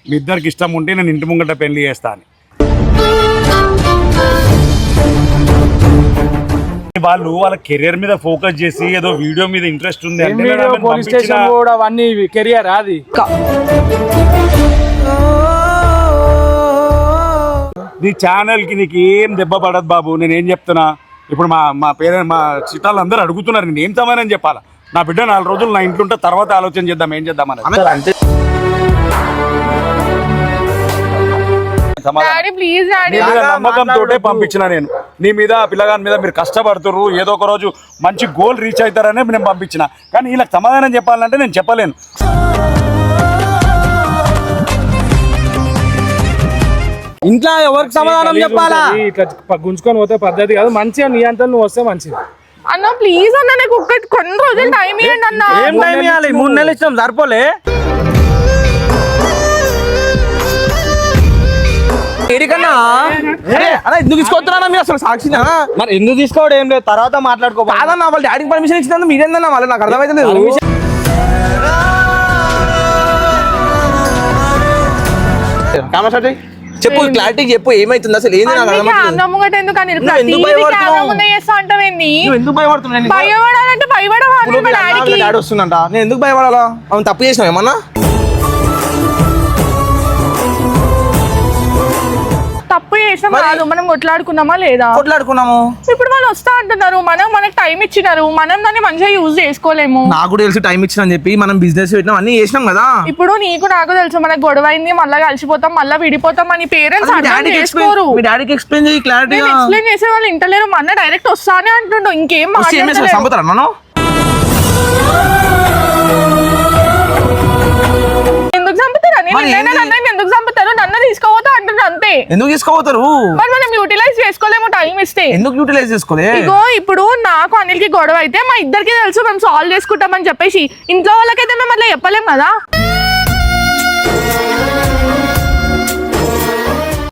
మీ ఇద్దరికి ఇష్టం ఉంటే నేను ఇంటి ముంగట పెళ్లి చేస్తాను. వాళ్ళు వాళ్ళ కెరియర్ మీద ఫోకస్ చేసి ఏదో వీడియో మీద ఇంట్రెస్ట్ ఉంది అంటే పోలీస్ స్టేషన్ కూడా అవన్నీ కెరియర్ అది. నీ ఛానల్ కి నీకు ఏం దెబ్బ పడదు బాబు. నేనేం చెప్తున్నా ఇప్పుడు మా పేరెంట్ మా చిట్టాలు అందరూ అడుగుతున్నారు నేను ఏం సమాధానం చెప్పాలా. నా బిడ్డ 4 రోజులు నా ఇంట్లో ఉంటే తర్వాత ఆలోచన చేద్దాం ఏం చేద్దామని. నమ్మకంతో పంపించిన నేను నీ మీద పిల్లగాని మీద మీరు కష్టపడుతున్నారు ఏదో ఒక రోజు మంచి గోల్ రీచ్ అవుతారనే నేను పంపించిన. కానీ వీళ్ళకి సమాధానం చెప్పాలంటే నేను చెప్పలేను. ఇంట్లో ఎవరికి సమాధానం చెప్పాలా? ఇట్లా గుంజుకొని పోతే పద్ధతి కాదు. మంచిగా నీ అంతా నువ్వు వస్తే మంచిది అన్న. ప్లీజ్ అన్న నాకు కొన్ని రోజులు టైం ఇవ్వండి అన్న. ఏం టైం ఇవ్వాలి? 3 నెలలు ఇచ్చాం సరిపోలే. ఏడికన్నా ఎందుకు తీసుకొస్తున్నా మీరు అసలు సాక్షినా? మరి ఎందుకు తీసుకోవడం ఏం లేదు, తర్వాత మాట్లాడుకో. కాదన్నా వాళ్ళ డాడీకి పర్మిషన్ ఇచ్చినందుకు మీరేందన్నా మళ్ళీ నాకు అర్థమైతే లేదు. చెప్పు క్లారిటీ చెప్పు ఏమైతుంది అసలు ఏంది? ఎందుకు డాడీ వస్తుందంట, నేను ఎందుకు భయపడాలా? అవును తప్పు చేసినావు ఏమన్నా? తప్పు చేసాం కాదు, మనం కొట్లాడుకున్నామా లేదా? కొట్లాడుకున్నాము. ఇప్పుడు వాళ్ళు వస్తా అంటున్నారు, మనకు టైం ఇచ్చినారు, మనం దాన్ని మంచిగా యూజ్ చేసుకోలేము. నాకు తెలుసు టైం ఇచ్చిన అని చెప్పి మనం బిజినెస్ పెట్టినాం అన్ని చేసినాం కదా. ఇప్పుడు నీకు నాకు తెలుసు మనకు గొడవ అయింది, మళ్ళీ కలిసిపోతాం, మళ్ళీ విడిపోతాం అని పేరెంట్స్ అర్థం చేసుకోరు. మీ డాడీకి ఎక్స్ప్లెయిన్ చేయి క్లారిటీ. ఎక్స్ప్లెయిన్ చేసే వాళ్ళు ఇంటలేరు. మన డైరెక్ట్ వస్తానే అంటుండో, ఇంకేం చంపుతారా నన్ను? ఎందుకు చంపుతారు? ఎందుకు చంపుతారు? నన్ను తీసుకోపోతా అంటున్నారు అంతే. ఎందుకు తీసుకోపోతారు? మరి మనం యూటిలైజ్ చేసుకోలేము టైం ఇస్తే. ఎందుకు యూటిలైజ్ చేసుకోలే? ఇగో ఇప్పుడు నాకు అనిల్ కి గొడవ అయితే మా ఇద్దరికి తెలుసు, మేము సాల్వ్ చేసుకుంటామని చెప్పేసి. ఇంట్లో వాళ్ళకైతే మేము అట్లా చెప్పలేం కదా.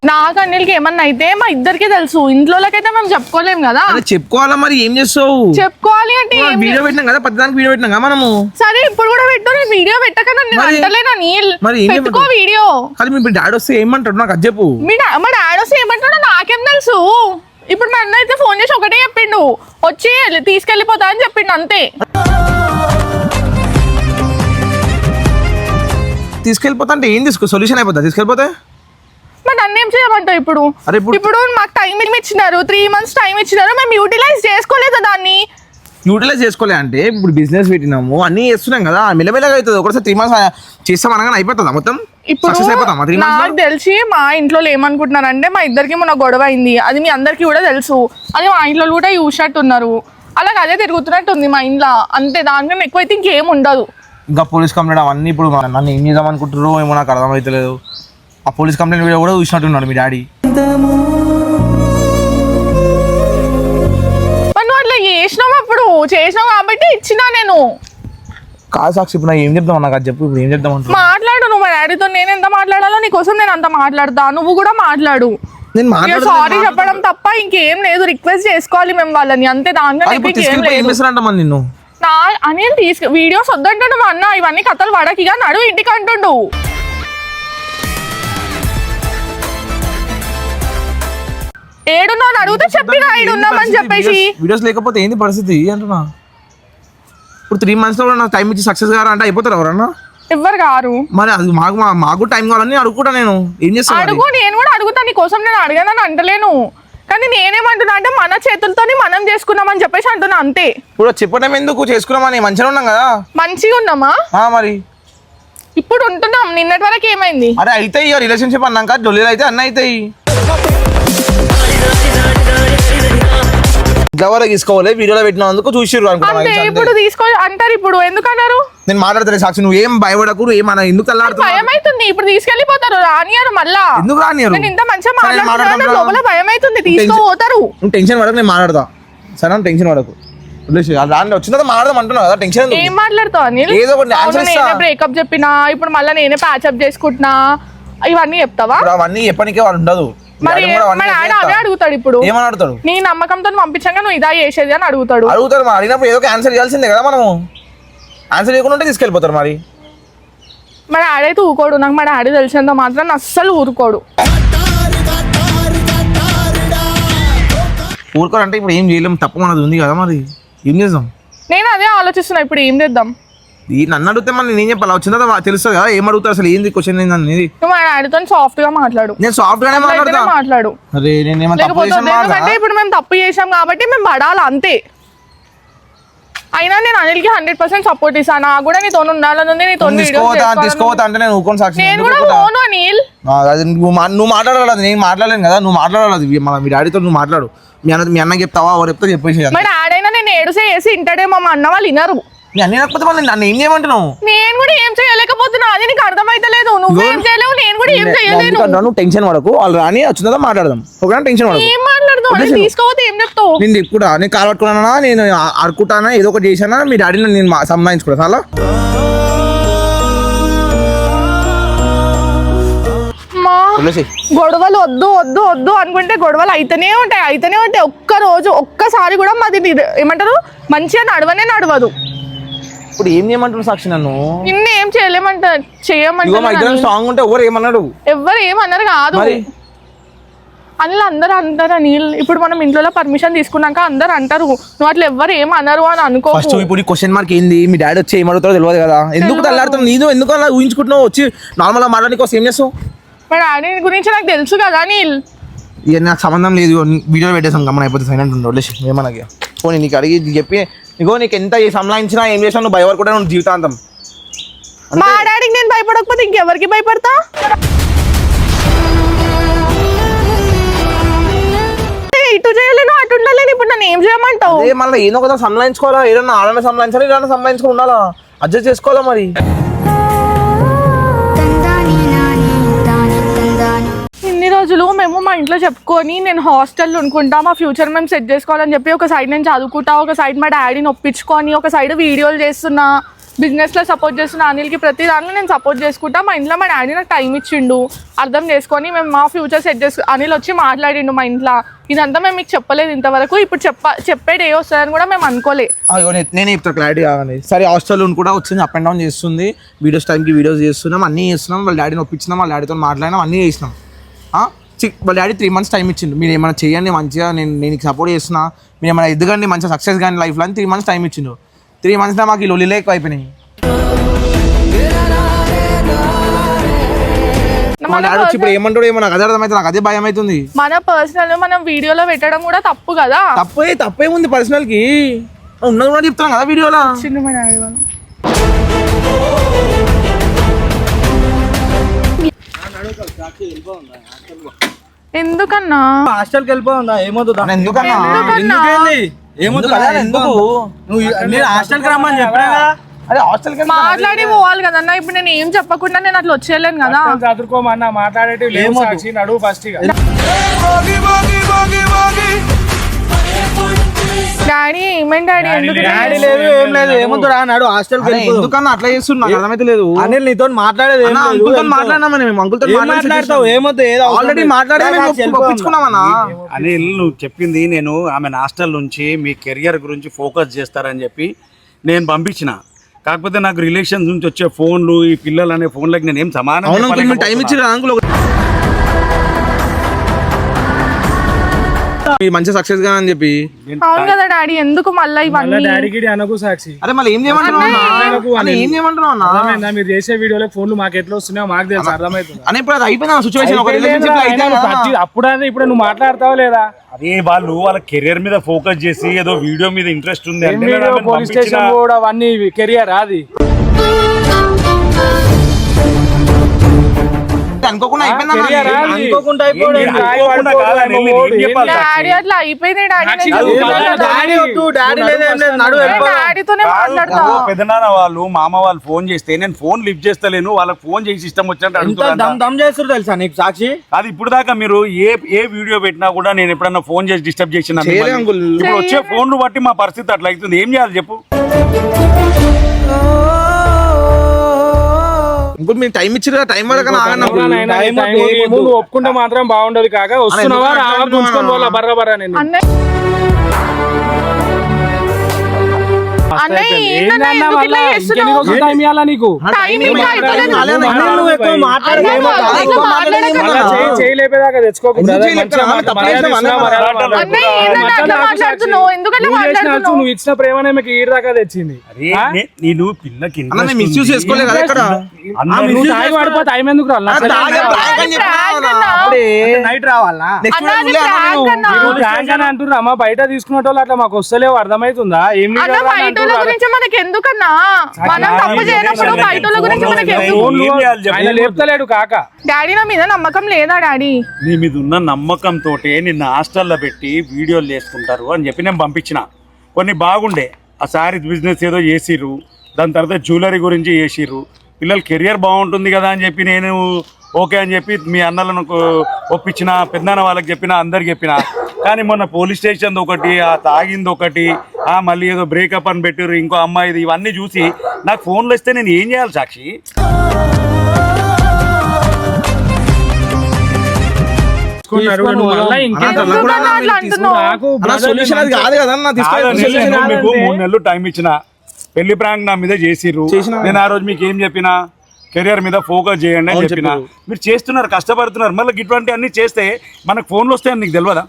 నాకు అనిల్కి ఏమన్నా అయితే మా ఇద్దరికి తెలుసు, ఇంట్లోకైతే మేము చెప్పుకోలేం కదా. చెప్పుకోవాలా? మరి ఏం చేస్తావు? చెప్పుకోవాలి అంటే వీడియో పెట్టినాం కదా, పద్దదానికి వీడియో పెట్టినాం కదా మనము. సరే ఇప్పుడు కూడా పెట్టు. నేను వీడియో పెట్టక నేను అంటలేనా నీల్ పెట్టుకో వీడియో. అది మీ డాడీ వస్తే ఏమంటాడు నాకు అది చెప్పు. మా డాడీ వస్తే ఏమంటాడో నాకేం తెలుసు. ఇప్పుడు మా అన్న అయితే ఫోన్ చేసి ఒకటే చెప్పిండు, వచ్చి తీసుకెళ్లిపోతా అని చెప్పిండు అంతే. తీసుకెళ్ళిపోతా అంటే ఏం తీసుకో సొల్యూషన్ అయిపోతా తీసుకెళ్ళిపోతే? మరి నన్ను ఏం చేయమంటావు ఇప్పుడు? ఇప్పుడు మాకు టైం ఇచ్చినారు, 3 months టైం ఇచ్చినారు, మేము యూటిలైజ్ చేసుకోలేదు దాన్ని. యూటిలైజ్ చేసుకోలే అంటే ఇప్పుడు బిజినెస్ పెట్టినాము అన్ని చేస్తున్నాం కదా, మెల్లమెల్లగా అవుతుంది. ఒకసారి 3 months చేస్తాం అనగానే అయిపోతుందా మొత్తం? ఇప్పుడు నాకు తెలిసి మా ఇంట్లో ఏమనుకుంటున్నారంటే మా ఇద్దరికి మొన్న గొడవ అయింది, అది మీ అందరికి కూడా తెలుసు, అది మా ఇంట్లో కూడా చూసినట్టున్నారు. అలాగే అదే తిరుగుతున్నట్టు ఉంది మా ఇంట్లో అంతే. దానికన్నా ఎక్కువైతే ఇంకేం ఉండదు. ఇంకా పోలీస్ కంప్లైంట్ అవన్నీ ఇప్పుడు నన్ను ఏం చేద్దాం అనుకుంటారో ఏమో నాకు అర్థమవుతలేదు. ఆ పోలీస్ కంప్లైంట్ వీడియో కూడా చూసినట్టున్నాడు మీ డాడీ. నువ్వు అట్లా చేసినావు, అప్పుడు చేసినావు కాబట్టి ఇచ్చినా నేను. కాదు సాక్షి, ఇప్పుడు ఏం చెప్తావు నాకు అది చెప్పు. ఇప్పుడు ఏం చెప్తాం అంటే మాట్లాడు నువ్వు మా డాడీతో. నేను ఎంత మాట్లాడాలో నీకోసం నేను అంత మాట్లాడతా, నువ్వు కూడా మాట్లాడు. సారీ చెప్పడం తప్ప ఇంకేం లేదు. రిక్వెస్ట్ చేసుకోవాలి మేము వాళ్ళని అంతే. దాంట్లో నిన్ను అనిల్ వీడియోస్ వద్దంటాడు మా అన్న. ఇవన్నీ కథలు పడకి ఇక నడు ఇంటికి అంటుండు. ఏడున్నావు అడిగితే చెప్పినా ఏడున్నామని చెప్పేసి. వీడియోస్ లేకపోతే ఏంది పరిస్థితి అంటున్నా. ఇప్పుడు 3 months లో నాకు టైం ఇచ్చి సక్సెస్ గారు అంటే అయిపోతారు ఎవరన్నా? ఎవరు గారు? మరి అది మాకు టైం కావాలని అడుగుతా. నేను ఏం చేస్తాను? అడుగు, నేను కూడా అడుగుతా. నీ కోసం నేను అడగానని అంటలేను, కానీ నేనేమంటున్నా అంటే మన చేతులతోని మనం చేసుకున్నామని చెప్పేసి అంటున్నా అంతే. ఇప్పుడు చెప్పడం ఎందుకు? చేసుకున్నామని మంచిగా ఉన్నాం కదా. మంచిగా ఉన్నామా? మరి ఇప్పుడు ఉంటున్నాం. నిన్నటి వరకు ఏమైంది? అరే అవుతాయి రిలేషన్షిప్ అన్నాక డొల్లీలు అయితే అన్నీ అవుతాయి. ఇంతవరకు తీసుకోవాలి వీడియోలో పెట్టినందుకు చూసిర్రు అంటే ఇప్పుడు తీసుకో అంటారు. ఇప్పుడు ఎందుకు అన్నారు? నేను మాట్లాడతాను సాక్షి, నువ్వు ఏం భయపడకు. ఏమన్నా ఎందుకు అల్లాడుతున్నావు? భయం అవుతుంది. ఇప్పుడు తీసుకెళ్లిపోతారు, రానియారు మళ్ళా. ఎందుకు రానియారు? నేను ఇంత మంచిగా మాట్లాడుతున్నా, లోపల భయం అవుతుంది, తీసుకోపోతారు. నువ్వు టెన్షన్ పడకు, నేను మాట్లాడతా. సరే టెన్షన్ పడకు, వచ్చిన మాట్లాడదాం అంటున్నావు కదా. టెన్షన్ ఏం మాట్లాడతావు అనిల్? ఏదో ఒకటి నేనే బ్రేకప్ చెప్పినా, ఇప్పుడు మళ్ళీ నేనే ప్యాచప్ చేసుకుంటున్నా, ఇవన్నీ చెప్తావా? అవన్నీ చెప్పనికే వాళ్ళు ఉండదు. మరి అదే అడుగుతాడు. ఇప్పుడు ఏమని అడుగుతాడు? నీ నమ్మకంతో పంపించాక నువ్వు ఇదా చేసేది అని అడుగుతాడు. మరి అడిగినప్పుడు ఏదో ఆన్సర్ చేయాల్సిందే కదా. మనము ఆన్సర్ చేయకుండా తీసుకెళ్ళిపోతారు. మరి మా డాడీ అయితే ఊరుకోడు. నాకు మా డాడీ తెలిసినంత మాత్రం అస్సలు ఊరుకోడు. ఊరుకోరంటే ఇప్పుడు ఏం చేయలేము, తప్పు మనది ఉంది కదా, మరి ఏం చేద్దాం? నేను అదే ఆలోచిస్తున్నా, ఇప్పుడు ఏం చేద్దాం? నన్ను అడిగితే మరి నేనేం చెప్పాలి? వచ్చిన తర్వాత తెలుస్తుంది కదా ఏం అడుగుతారు, అసలు ఏంది క్వశ్చన్ ఏంది? నువ్వు మా డాడీతో సాఫ్ట్ గా మాట్లాడు. నేను సాఫ్ట్ గానే మాట్లాడతా. మాట్లాడు. అరే నేను లేకపోతే ఎందుకంటే ఇప్పుడు మేము తప్పు చేసాం కాబట్టి మేము పడాలి అంతే. అయినా నేను అనిల్కి 100% సపోర్ట్ ఇస్తాను. నాకు కూడా నీతో ఉండాలని ఉంది, నీతో తీసుకోవద్దా అంటే నేను ఊరుకోని సాక్షి. నేను కూడా పోను అనిల్. నువ్వు మాట్లాడాలి, నేను మాట్లాడలేను కదా, నువ్వు మాట్లాడాలి. మీ డాడీతో నువ్వు మాట్లాడు. మీ అన్నకి చెప్తావా, ఎవరు చెప్తా చెప్పేసి. మా డాడీ అయినా నేను ఏడుసే వేసి ఇంటడేమో, మా అన్న వాళ్ళు వినరు. మీ అన్నీ లేకపోతే మళ్ళీ నన్ను ఏం చేయమంటున్నావు? నేను కూడా ఏం చేయలేకపోతున్నా, అది నీకు అర్థమైతలేదు. నువ్వేం చేయలేవు, నేను కూడా ఏం చేయలేను. నువ్వు టెన్షన్ పడకు, వాళ్ళు రాని వచ్చిందా మాట్లాడదాం. ఓకేనా? టెన్షన్ పడకు. ఏం మాట్లాడదు, తీసుకోపోతే ఏం చెప్తావు? నేను ఇప్పుడు నేను కాలు పట్టుకున్నానా, నేను ఆడుకుంటానా, ఏదో ఒకటి చేశానా, మీ డాడీని నేను సంబంధించుకున్నా చాలా. గొడవలు వద్దు వద్దు వద్దు అనుకుంటే గొడవలు అయితేనే ఉంటాయి. ఒక్కసారి కూడా మాది ఏమంటారు మంచిగా నడవదు. ఇప్పుడు ఏం చేయమంటారు సాక్షి నన్ను? నిన్ను ఏం చేయమంటారు. సాంగ్ ఉంటే ఎవరు ఏమన్నాడు? ఎవరు ఏమన్నారు కాదు అనిల్, అందరు అంటారు అనిల్. ఇప్పుడు మనం ఇంట్లో పర్మిషన్ తీసుకున్నాక అందరు అంటారు, నువ్వు అట్లా ఎవరు ఏమన్నారు అని అనుకో. ఫస్ట్ ఇప్పుడు క్వశ్చన్ మార్క్ ఏంది? మీ డాడీ వచ్చి ఏమడుగుతారో తెలియదు కదా, ఎందుకు తల్లాడుతున్నావు? నీదు ఎందుకు అలా ఊహించుకుంటున్నావు? వచ్చి నార్మల్ గా మాట్లాడి కోసం ఏం చేస్తావు? మా డాడీ గురించి నాకు తెలుసు కదా అనిల్. ఇక నాకు సంబంధం లేదు, వీడియో పెట్టేసాం గమనం అయిపోతే సైలెంట్ ఉండవు. ఏమనగా పోనీ నీకు అడిగి చెప్పి నీకు ఎంత సంలాయించినా ఏం చేసినా నువ్వు భయపడకుండా నువ్వు జీవితాంతం. మా డాడీకి నేను భయపడకపోతే ఇంకెవరికి భయపడతా? ఇటు చేయలేను అటు ఉండలేను, ఇప్పుడు నన్ను ఏం చేయమంటావు? మళ్ళీ ఏదో కదా సంలాయించుకోవాలా, ఏదన్నా ఆడనే సంలాయించాలి, ఏదన్నా సంలాయించుకుని ఉండాలా, అడ్జస్ట్ చేసుకోవాలా. మరి ఇన్ని రోజులు మేము మా ఇంట్లో చెప్పుకొని నేను హాస్టల్లో అనుకుంటా, మా ఫ్యూచర్ మేము సెట్ చేసుకోవాలని చెప్పి ఒక సైడ్ నేను చదువుకుంటా, ఒక సైడ్ మా డాడీని ఒప్పించుకొని, ఒక సైడ్ వీడియోలు చేస్తున్నా, బిజినెస్లో సపోర్ట్ చేస్తున్నా. అనిల్కి ప్రతి దాంట్లో నేను సపోర్ట్ చేసుకుంటా. మా ఇంట్లో మా డాడీ నాకు టైం ఇచ్చిండు, అర్థం చేసుకొని మేము మా ఫ్యూచర్ సెట్ అనిల్ వచ్చి మాట్లాడిండు మా ఇంట్లో. ఇదంతా మేము మీకు చెప్పలేదు ఇంతవరకు. ఇప్పుడు చెప్పేది ఏ వస్తుందని కూడా మేము అనుకోలే. నేను చెప్తా క్లారిటీ కావాలి. సరే హాస్టల్లో కూడా వచ్చింది, అప్ అండ్ డౌన్ చేస్తుంది, వీడియోస్ టైంకి వీడియోస్ చేస్తున్నాం, అన్నీ చేస్తున్నాం. వాళ్ళ డాడీని ఒప్పించినాం, వాళ్ళ డాడీతో మాట్లాడినాం, అన్నీ చేసినాం. వాళ్ళ డాడీ 3 months టైం ఇచ్చిండు, మీరు ఏమైనా చేయండి మంచిగా, నేను సపోర్ట్ చేస్తున్నా, మీరు ఏమైనా ఎదగండి మంచిగా సక్సెస్ కానీ లైఫ్లో అని 3 months టైం ఇచ్చిండు. 3 months మాకు ఈ లొల్లిలే ఎక్కువ అయిపోయినాయి. మా డాడీ వచ్చి ఇప్పుడు ఏమంటాడు ఏమో నాకు అదే అర్థమైతే, నాకు అదే భయం అవుతుంది. మన పర్సనల్ మనం వీడియోలో పెట్టడం కూడా తప్పు కదా. తప్పేముంది పర్సనల్ కి, ఉన్నది కూడా చెప్తాం కదా వీడియోలో. చిన్న మా డాడీ వాళ్ళు ఎందుకన్నా హాస్టల్కి వెళ్ళిపోతుందా? ఏమవుతుందా? ఎందుకన్నా ఏమవుతుంది? నేను హాస్టల్కి రమ్మని చెప్పినా కదా. అదే హాస్టల్కి మాట్లాడి పోవాలి కదన్నా. ఇప్పుడు నేను ఏం చెప్పకుండా నేను అట్లా వచ్చేయలేను కదా. చదువుకోమన్నా మాట్లాడేటి లేవు సాక్షి, నడువు ఫస్ట్. డాడీ ఏమైంది డాడీ? ఎందుకు డాడీ లేదు ఏం లేదు, ఏమవుతుంది అన్నాడు హాస్టల్కి. ఎందుకన్నా అట్లా చేస్తున్నా అర్థమైతే లేదు. అనిల్ నీతో మాట్లాడేది మాట్లాడినామని మేము అంకుల్తో మాట్లాడతావు, ఏమవుతుంది? ఆల్రెడీ మాట్లాడుకున్నామన్నా. అనిల్ నువ్వు చెప్పింది నేను ఆమె హాస్టల్ నుంచి మీ కెరియర్ గురించి ఫోకస్ చేస్తారని చెప్పి నేను పంపించిన. కాకపోతే నాకు రిలేషన్స్ నుంచి వచ్చే ఫోన్లు, ఈ పిల్లలు అనే ఫోన్లకి నేను ఏం సమానం టైం ఇచ్చి అంకుల్ మంచి సక్సెస్ గా అని చెప్పి. అవును కదా డాడీ, ఎందుకు మళ్ళీ ఇవన్నీ? డాడీకి అనకు సాక్షి. అరే మళ్ళీ ఏం చేయమంటున్నావు? మీరు చేసే వీడియోలో ఫోన్లు మాకు ఎట్లా వస్తున్నాయో మాకు తెలుసు, అర్థమవుతుంది. అని ఇప్పుడు అది అయిపోయింది సిచువేషన్. అప్పుడు అది ఇప్పుడు నువ్వు మాట్లాడతావా లేదా? అదే వాళ్ళు వాళ్ళ కెరియర్ మీద ఫోకస్ చేసి ఏదో వీడియో మీద ఇంట్రెస్ట్ ఉంది పోలీస్ స్టేషన్ కూడా అవన్నీ కెరియర్ అది అనుకోకుండా డాడీ అట్లా అయిపోయింది. పెద్దనాన్న వాళ్ళు మామ వాళ్ళు ఫోన్ చేస్తే నేను ఫోన్ లిఫ్ట్ చేస్తలేను, వాళ్ళకి ఫోన్ చేసి ఇష్టం వచ్చినట్టు చేస్తారు తెలుసా నీకు సాక్షి. అది ఇప్పుడు దాకా మీరు ఏ వీడియో పెట్టినా కూడా నేను ఎప్పుడన్నా ఫోన్ చేసి డిస్టర్బ్ చేసిన. ఇప్పుడు వచ్చే ఫోన్లు బట్టి మా పరిస్థితి అట్లా అవుతుంది. ఏం చేయాలి చెప్పు? ఇప్పుడు మీరు టైం ఇచ్చారు కదా, టైం వరకు నువ్వు ఒప్పుకుంటే మాత్రం బాగుండదు. కాక వస్తున్నావా రావా గుంజుకొని పోలా బర్రా బర్రా. నేను మస్తు అన్నయ్య, అయిపోయింది. ఏందన్నా ఏందన్నా ఎందుకు ఇట్లా మళ్ళా చేస్తున్నావు? ఇంకెన్ని రోజులు టైం ఇవ్వాలా నీకు? టైం ఇంకా అయిపోలేదు. నువ్వు ఎక్కువ అన్నయ్య, ఎక్కువ మాట్లాడకు. మళ్ళా చేయలేపేదాకా తెచ్చుకోకు ఎందుకు brother. చేయలేకపోతే మంచిగా ఆమె తప్పు మర్యాద చేసిన ఇస్తున్నా, వాళ్ళ మర్యాద మాట్లాడాలి. అన్నయ్య, ఏందన్నా మధ్య అట్లా నాకు మాట్లాడుతున్నావు? ఎందుకట్లా నువ్వు చేసిన మాట్లాడుతున్నావు? నువ్వు ఇచ్చిన ప్రేమనే మీకు ఈడ దాకా తెచ్చింది. అరే నేను పిల్లకి అన్న నేను మిస్యూజ్ చేసుకోలేదు కదా ఇక్కడ నువ్వు తాగి పడిపోతే టైం ఎందుకు రాలి? నైట్ రావాలా నెక్స్ట్ అన్న, అది prank అన్న. ట్యాంక్ అని అంటున్నారు అమ్మా, బయట తీసుకునే వాళ్ళు అట్లా మాకు వస్తలేవు, అర్థమవుతుందా? ఏం అన్న, వీడియోలు అని బయటోళ్ళ అంటున్నారు. గురించి మనకి ఎందుకన్నా? మనం తప్పు చేయనప్పుడు బయటోళ్ళ గురించి మనకి ఎందుకు? ఫోన్ ఏం చేయాలి చెప్పు? ఆయన లేపుతలేడు కాక. డాడీ నా మీద నమ్మకం లేదా డాడీ? నీ మీద ఉన్న నమ్మకంతో నిన్న హాస్టల్లో పెట్టి వీడియోలు చేసుకుంటారు అని చెప్పి నేను పంపించిన. కొన్ని బాగుండే, ఆ శారీ బిజినెస్ ఏదో చేసిర్రు, దాని తర్వాత జ్యువెలరీ గురించి చేసిర్రు, పిల్లల కెరియర్ బాగుంటుంది కదా అని చెప్పి నేను ఓకే అని చెప్పి మీ అన్నలను ఒప్పించిన, పెద్దనాన్న వాళ్ళకి చెప్పిన, అందరికి చెప్పిన. కానీ మొన్న పోలీస్ స్టేషన్ ఒకటి, ఆ తాగింది ఒకటి, మళ్ళీ ఏదో బ్రేకప్ అని పెట్టారు, ఇంకో అమ్మాయిది, ఇవన్నీ చూసి నాకు ఫోన్లు వస్తే నేను ఏం చేయాలి సాక్షి? నువ్వు మళ్ళా ఇంకేం ఎందుకన్నా అట్లా అంటున్నావు? నాకు సొల్యూషన్ అది కాదు కదా అన్న కాదు, నేను మీకు 3 నెలలు టైం ఇచ్చిన. పెళ్లి ప్రాంక్ నా మీద చేసిర్రు. నేను ఆ రోజు మీకు ఏం చెప్పినా, కెరియర్ మీద ఫోకస్ చేయండి అని చెప్పిన. మీరు చేస్తున్నారు, కష్టపడుతున్నారు, మళ్ళీ ఇటువంటి అన్ని చేస్తే మనకు ఫోన్లు వస్తాయని నీకు తెలియదా?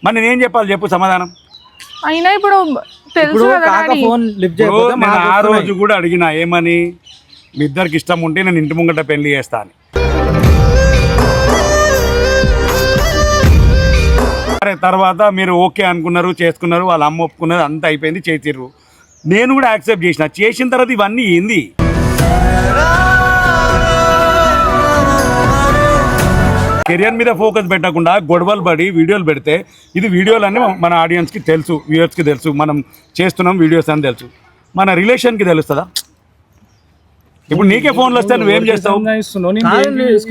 మరి నేనేం చెప్పాలి చెప్పు సమాధానం? అయినా ఇప్పుడు తెలుసు కదా డాడీ. ఇప్పుడు నేను ఆ రోజు కూడా అడిగిన, ఏమని, మీ ఇద్దరికి ఇష్టం ఉంటే నేను ఇంటి ముంగట పెళ్లి చేస్తా అని. సరే, తర్వాత మీరు ఓకే అనుకున్నారు, చేసుకున్నారు, వాళ్ళ అమ్మ ఒప్పుకున్నారు, అంతా అయిపోయింది, చేసిర్రు. నేను కూడా యాక్సెప్ట్ చేసిన తర్వాత ఇవన్నీ ఏంది? కెరియర్ మీద ఫోకస్ పెట్టకుండా గొడవలు పడి వీడియోలు పెడితే, ఇది వీడియోలన్నీ మన ఆడియన్స్కి తెలుసు, వ్యూవర్స్కి తెలుసు, మనం చేస్తున్నాం వీడియోస్ అని తెలుసు. మన రిలేషన్కి తెలుస్తుందా? ఇప్పుడు నీకే ఫోన్లు వస్తే నువ్వేం చేస్తావు?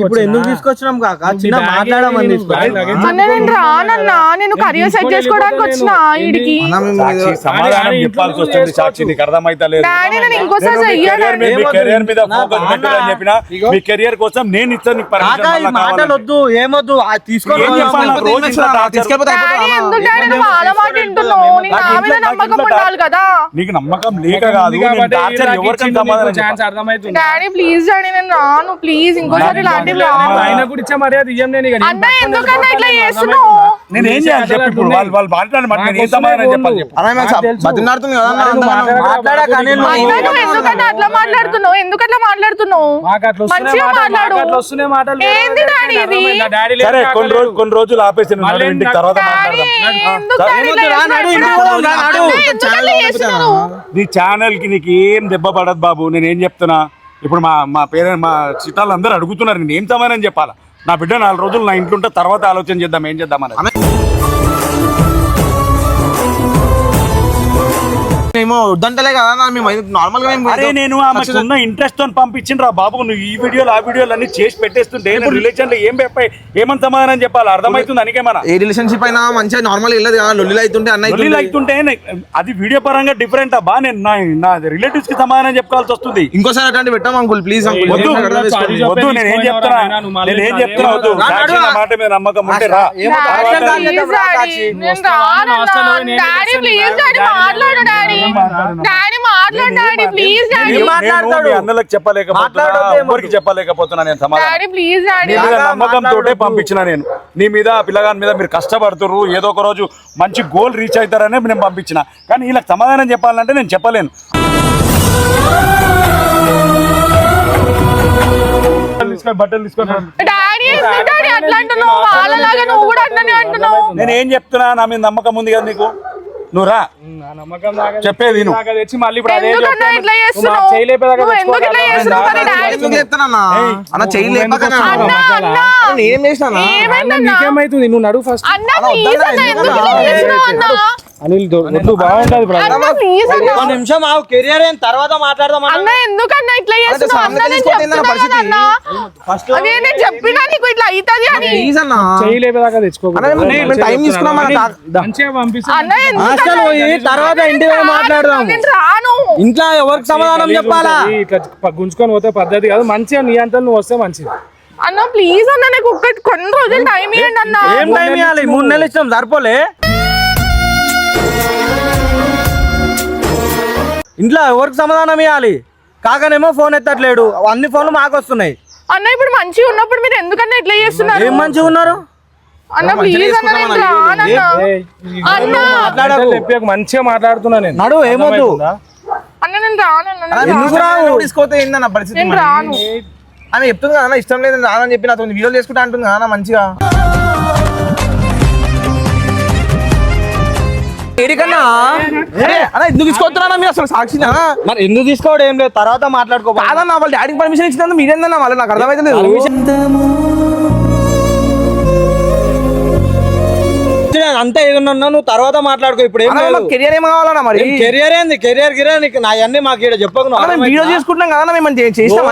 ఇప్పుడు ఎందుకు తీసుకొచ్చినాం కాక చిన్న మాట్లాడమని అన్న, నేను రానన్నా, నేను కెరియర్ సెట్ చేసుకోవడానికి వచ్చిన ఈడికి. సాక్షి, సమాధానం చెప్పాల్సి వస్తుంది సాక్షి, నీకు అర్థమైతే లేదు. డాడీ నేను ఇంకోసారి చెయ్యను. మీ కెరియర్ మీద ఫోకస్ పెట్టాలని చెప్పినా, మీ కెరియర్ కోసం నేను ఇస్తాను నీకు కాక ఈ మాటలు వద్దు, ఏమొద్దు తీసుకొని ఏం చెప్పాలి? నాకు రోజు ఇంట్లో టార్చర్. డాడీ ఎందుకు డాడీ నువ్వు వాళ్ళ మాట వింటున్నావు? నీకు నా మీద నమ్మకం ఉండాలి కదా. నీకు నమ్మకం లేక కాదు, నేను టార్చర్ ఎవరికైనా సమాధానం చెప్పాలి. అర్థమవుతుంది. డాడీ ప్లీజ్ డాడీ, నేను రాను ప్లీజ్, ఇంకోసారి ఇలాంటివి రాను. ఆయన కూడా ఇచ్చే మర్యాద ఇయ్యం నేను ఇక. అన్న, ఎందుకన్నా ఇట్లా చేస్తున్నావు? నేను ఏం చేయాలి చెప్పు? ఇప్పుడు వాళ్ళు మాట్లాడి నేను ఏం సమాధానం చెప్పాలి చెప్పు? బతినాడుతుంది కదా మాట్లాడాక అన్న, నువ్వు ఎందుకన్నా అట్లా మాట్లాడుతున్నావు? ఎందుకట్లా మాట్లాడుతున్నావు? మాకు అట్లా వస్తున్నాయి మంచిగా మాటలు, మాట్లాడు. మాకు అట్లా వస్తున్నాయి మాటలు. ఏంది డాడీ ఇది? డాడీ సరే, కొన్ని రోజులు ఆపేసి ఇంటికి తర్వాత డాడీ మాట్లాడదాం. ఎందుకు డాడీ ఇట్లా చేస్తున్నావు? అన్న, ఎందుకు అట్లా చేస్తున్నావు? నీ ఛానల్ కి నీకు ఏం దెబ్బ పడదు బాబు. నేను ఏం చెప్తున్నా, ఇప్పుడు మా పేరెంట్, మా చిట్టాలు అందరూ అడుగుతున్నారు, నేను ఏం సమాధానం చెప్పాలా? నా బిడ్డ 4 రోజులు నా ఇంట్లో ఉంటే తర్వాత ఆలోచన చేద్దాం ఏం చేద్దాం అని. మేము వద్దంటలే కదా మేము నార్మల్ గా మేము అరే, నేను ఆమెకున్న ఇంట్రెస్ట్ తో పంపించిండ్రా బాబు. నువ్వు ఈ వీడియోలు ఆ వీడియోలు అన్ని చేసి పెట్టేస్తుంటే రిలేషన్ లో ఏమని సమాధానం చెప్పాలి? అర్థమవుతుంది అనికేమన్నా? ఏ రిలేషన్షిప్ అయినా మంచిగా నార్మల్ వెళ్ళదు కదా, లొల్లిలు అవుతుంటే అన్న అవుతుంటే అది వీడియో పరంగా డిఫరెంట్ అబ్బా. నేను నా రిలేటివ్స్ కి సమాధానం చెప్పుకోవాల్సి వస్తుంది. ఇంకోసారి అట్లాంటి పెట్టాం అంకుల్ ప్లీజ్ అంకుల్. వద్దు నేనేం చెప్తున్నా వద్దు. సాక్షి నా మాట మీద నమ్మకం ఉంటే రా. ప్లీజ్ డాడీ, నేను రానన్నా. డాడీ ప్లీజ్ డాడీ మాట్లాడు డాడీ. డాడీ మాట్లాడు డాడీ ప్లీజ్ డాడీ. నేను మీ అన్నలకు చెప్పలేకపోతున్నా, ఎవరికి చెప్పలేకపోతున్నా నేను సమాధానం. Daddy please daddy. నీ మీద నమ్మకంతోటే పంపించిన నేను. నీ మీద పిల్లగాని మీద మీరు కష్టపడుతుర్రు, ఏదో ఒక రోజు మంచి గోల్ రీచ్ అవుతారనే నేను పంపించిన. కానీ వీళ్ళకి సమాధానం చెప్పాలంటే నేను చెప్పలేను. బట్టలు తీసుకొని డాడీ ఎందుకు డాడీ అట్లా అంటున్నావు? వాళ్ళలాగా నువ్వు కూడా అట్లనే అంటున్నావు. నేను ఏం చెప్తున్నా, నా మీద నమ్మకం ఉంది కదా నీకు, నువ్వు రా. చెప్పేది విను. తెచ్చి మళ్ళీ ఇప్పుడు అదే ఎందుకన్నా ఇట్లా చేస్తున్నావు? నువ్వు ఎందుకు ఇట్లా చేస్తున్నావు? మరి డాడీ చెప్తానన్నా అన్న చేయలేకపోతే అన్నా అన్నా నేనేం చేసినా ఏమైందన్నా? నీకేమైతుంది? నువ్వు నడువు ఫస్ట్. అన్నా ప్లీజ్ అన్నా, ఎందుకు ఇట్లా చేస్తున్నావు అన్నా? అనిల్ వద్దు, బాగుంటది బ్రదర్. అన్నా ప్లీజ్ అన్నా. ఒక నిమిషం ఆ కెరియర్ ఏం తర్వాత మాట్లాడదాం అన్న ఎందుకన్నా ఇట్లా చేస్తున్నావు? అన్న నేను చెప్తున్నా అన్నా, అదే నేను చెప్పినా నీకు ఇట్లా అవుతుంది అని. ప్లీజ్ అన్న చేయలేదాకా తెచ్చుకోకు. టైం తీసుకున్నాం మంచిగా పంపిస్తే అన్న ఎందుకన్నా హాస్టల్ పోయి తర్వాత ఇంటికి పోయి మాట్లాడదాం. నేను రాను. ఇంట్లో ఎవరికి సమాధానం చెప్పాలా? ఇట్లా గుంజుకొని పోతే పద్ధతి కాదు. మంచిగా నీ అంతా నువ్వు వస్తే మంచిది. అన్న ప్లీజ్ అన్న, నాకు కొన్ని రోజులు టైం ఇవ్వండి అన్న. ఏం టైం ఇవ్వాలి? 3 నెలలు ఇచ్చాం సరిపోలే. ఇంట్లో ఎవరికి సమాధానం ఇవ్వాలి? కాకనేమో ఫోన్ ఎత్తట్లేడు, అన్ని ఫోన్లు మాకు వస్తున్నాయి. అన్న ఇప్పుడు మంచిగా ఉన్నప్పుడు మీరు ఎందుకన్నా ఇట్లా చేస్తున్నారు? ఏం మంచిగా ఉన్నారు? అన్న ప్లీజ్ అన్న నేను రానన్నా. అన్న చెప్పాక మంచిగా మాట్లాడుతున్నా నేను. నడు ఏమొద్దు. అన్న నేను రానన్నా. ఎందుకు రావు? తీసుకోతే ఏందన్న పరిస్థితి? నేను రాను. ఆమె చెప్తుంది కదా ఇష్టం లేదు రానని చెప్పి నాతో వీడియోలు చేసుకుంటా అంటుంది కదా మంచిగా. ఏడికన్నా అన్న ఎందుకు తీసుకొస్తున్నా మీరు అసలు సాక్షినా? మరి ఎందుకు తీసుకోవడం ఏం లేదు, తర్వాత మాట్లాడుకో. కాదన్న వాళ్ళ డాడీకి పర్మిషన్ ఇచ్చినందుకు మీరేందన్నా వాళ్ళు నాకు అర్థమైతే లేదు. అంతా ఏదన్నా నువ్వు తర్వాత మాట్లాడుకో. ఇప్పుడు ఏం లేదు. కెరియర్ ఏం కావాలన్నా మరి? కెరియర్ ఏంది? కెరియర్ నీకు నా అన్ని మాకు ఇక్కడ చెప్పకు. వీడియో చేసుకుంటున్నాం కదా మేము చేసినాం.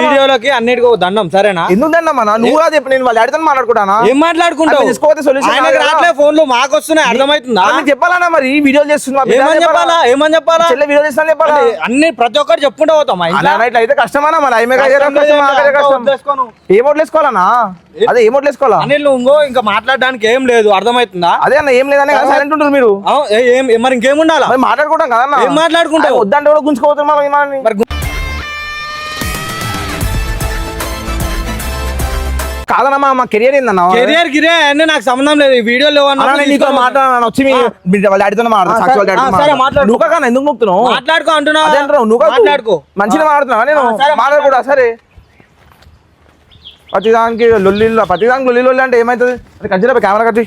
వీడియోలకి అన్నిటికీ దండం సరేనా? ఎందుకు దండమ్మా? నువ్వు కాదు చెప్పి నేను వాళ్ళ డాడీతో మాట్లాడుకుంటానా? ఏం మాట్లాడుకుంటావు? తీసుకోతే సొల్యూషన్ రావట్లే, ఫోన్లు మాకు వస్తున్నాయి, అర్థమవుతుందా? చెప్పాలన్నా మరి వీడియో చేస్తున్నా ఏమని చెప్పాలా? ఏమని చెప్పాలా? చెల్లె వీడియో చేస్తాను చెప్పాలా? అన్ని ప్రతి ఒక్కరు చెప్పుకుంటూ పోతాం. ఇట్లా అయితే కష్టమన్నా మరి ఏం ఓట్లు వేసుకోవాలన్నా? అదే ఏం ఓట్లు వేసుకోవాలా? అనిల్ ఇంకో ఇంకా మాట్లాడడానికి ఏం లేదు, అర్థమవుతుందా? అదే అన్న ఏం లేదనే కదా సైలెంట్ ఉంటుంది మీరు. మరి ఇంకేం ఉండాలా? మరి మాట్లాడుకుంటాం కదా. ఏం మాట్లాడుకుంటావు? వద్దంటే కూడా గుంజుకోవచ్చు మరి. కాదన్నా మా కెరియర్ ఏందన్నా? కెరియర్ గిరే అన్నీ నాకు సంబంధం లేదు. ఈ వీడియోలో నీతో మాట్లాడాను వచ్చి వాళ్ళ డాడీతో మాట్లాడుతున్నా. నువ్వు కానీ ఎందుకు మొక్కుతున్నావు? మాట్లాడుకో అంటున్నా. నువ్వు మాట్లాడుకో. మంచిగా మాట్లాడుతున్నావా? నేను మాట్లాడకూడదా? సరే ప్రతిదానికి లొల్లి అంటే ఏమవుతుంది? అది కంచిలో కెమెరా కట్టి